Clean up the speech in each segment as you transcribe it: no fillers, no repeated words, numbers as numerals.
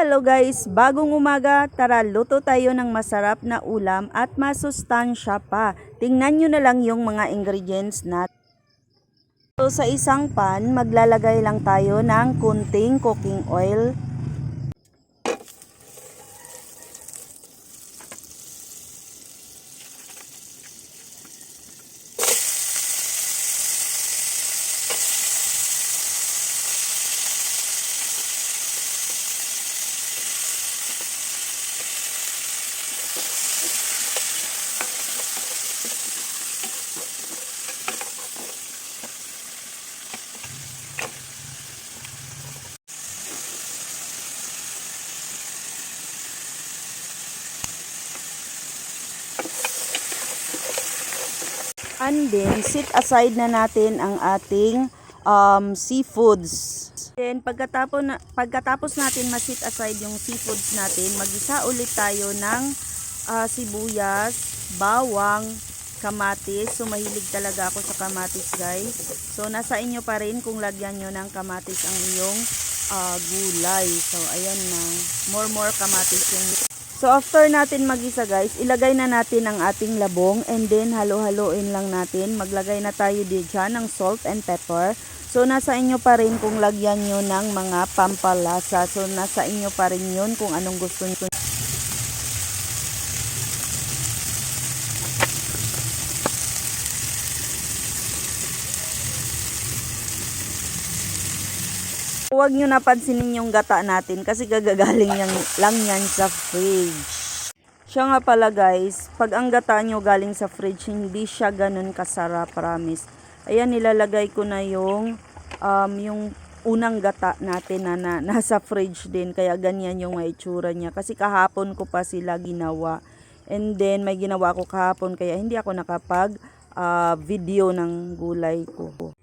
Hello guys, bagong umaga, tara luto tayo ng masarap na ulam at masustansya pa. Tingnan nyo na lang yung mga ingredients natin. So sa isang pan, maglalagay lang tayo ng kunting cooking oil. And then, sit aside na natin ang ating seafoods. Then, pagkatapos natin ma-sit aside yung seafoods natin, mag-isa ulit tayo ng sibuyas, bawang, kamatis. So, mahilig talaga ako sa kamatis, guys. So, nasa inyo pa rin kung lagyan nyo ng kamatis ang iyong gulay. So, ayan na. More kamatis yung... So, after natin magisa guys, ilagay na natin ang ating labong and then halo-haloin lang natin. Maglagay na tayo dyan ng salt and pepper. So, nasa inyo pa rin kung lagyan nyo ng mga pampalasa. So, nasa inyo pa rin yun kung anong gusto nyo. Huwag nyo napansinin yung gata natin kasi gagagaling lang yan sa fridge. Siya nga pala guys, pag ang gata nyo galing sa fridge, hindi siya ganun kasarap, promise. Ayan, nilalagay ko na yung unang gata natin na nasa fridge din. Kaya ganyan yung maitsura niya. Kasi kahapon ko pa sila ginawa. And then may ginawa ko kahapon kaya hindi ako nakapag video ng gulay ko.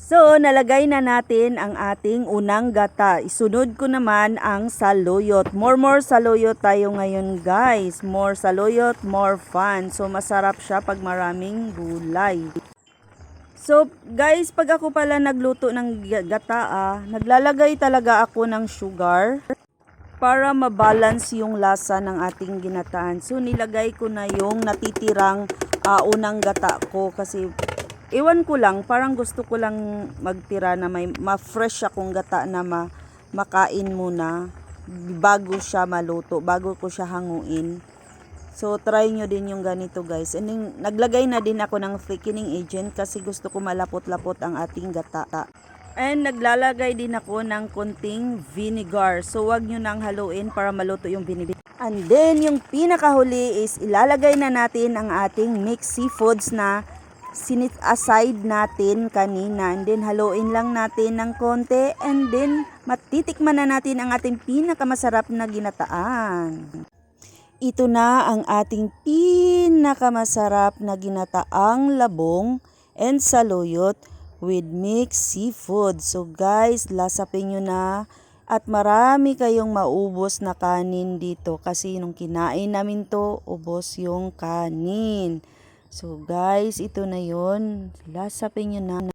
So, nalagay na natin ang ating unang gata. Isunod ko naman ang saluyot. More saluyot tayo ngayon guys. More saluyot, more fun. So, masarap siya pag maraming gulay. So, guys, pag ako pala nagluto ng gata, naglalagay talaga ako ng sugar para mabalance yung lasa ng ating ginataan. So, nilagay ko na yung natitirang unang gata ko kasi... Iwan ko lang, parang gusto ko lang magtira na may ma-fresh akong gata na makain muna bago siya maluto, bago ko siya hanguin. So, try nyo din yung ganito guys. And then, naglagay na din ako ng thickening agent kasi gusto ko malapot-lapot ang ating gata. And naglalagay din ako ng konting vinegar. So, wag nyo nang haluin para maluto yung vinegar. And then, yung pinakahuli is ilalagay na natin ang ating mixed seafoods na sinit aside natin kanina, and then haluin lang natin ng konti and then matitikman na natin ang ating pinakamasarap na ginataan. Ito na ang ating pinakamasarap na ginataang labong and saluyot with mixed seafood. So guys, lasapin nyo na at marami kayong maubos na kanin dito kasi nung kinain namin to, ubos yung kanin. So guys, ito na yun. Lasapin nyo na.